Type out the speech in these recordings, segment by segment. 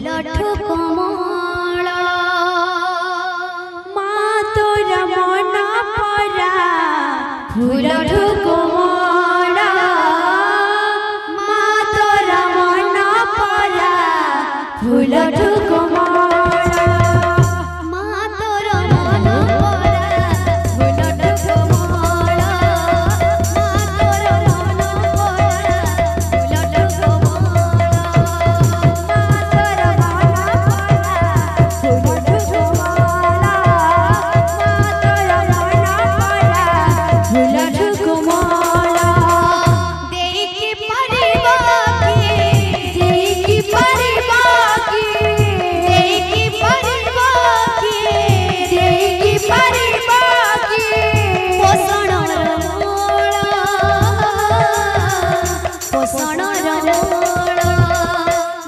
फूलठु कोमल मा तोर मन परा फूलठु कोमल मा तोर मन परा फूलठु कोमल मा तोर मन परा फूलठु कोमल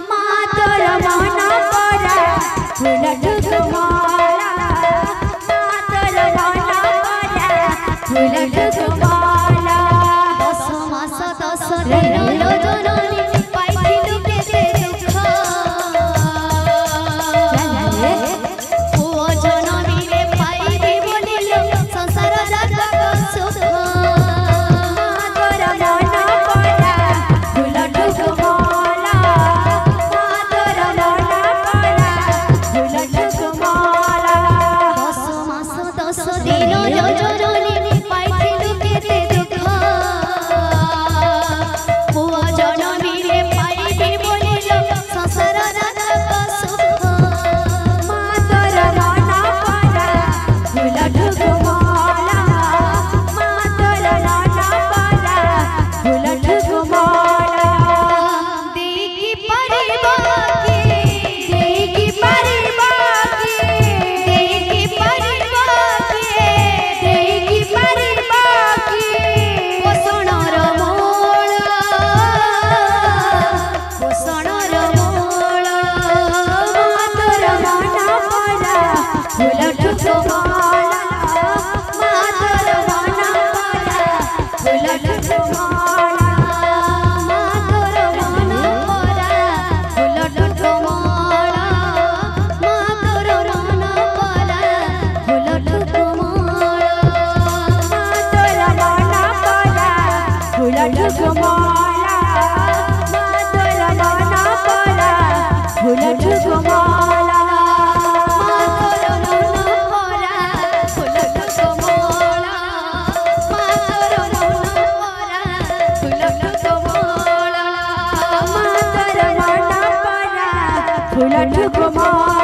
मा तोर मन परा फूलठु कोमल दस मास दस दिन जननी पाइलु केते दुख पुओ जननी रे पाइबी बोलिलो संसार जगत सुख तोर मन परा फूलठु कोमल तोर मन परा फूलठु कोमल दस मास दस दिन जननी पाइलु केते दुख पुओ जननी रे पाइबी बोलिलो संसार जगत सुख मा तोर मन परा फूलठु कोमल मा तोर मन परा फूलठु कोमल देखि परिबा के देखि परिबा के देखि परिबा के देखि परिबा के पोषणर मूल पोषणर मूल मा तोर मन परा फूलठु कोमल मा तोर मन परा फूलठु कोमल मा तोर मन परा फूलठु कोमल मा तोर मन परा फूलठु कोमल मा तोर मन परा फूलठु कोमल मा तोर मन परा फूलठु कोमल मा तोर मन परा फूलठु कोमल मा तोर मन परा फूलठु कोमल मा तोर मन परा फूलठु कोमल।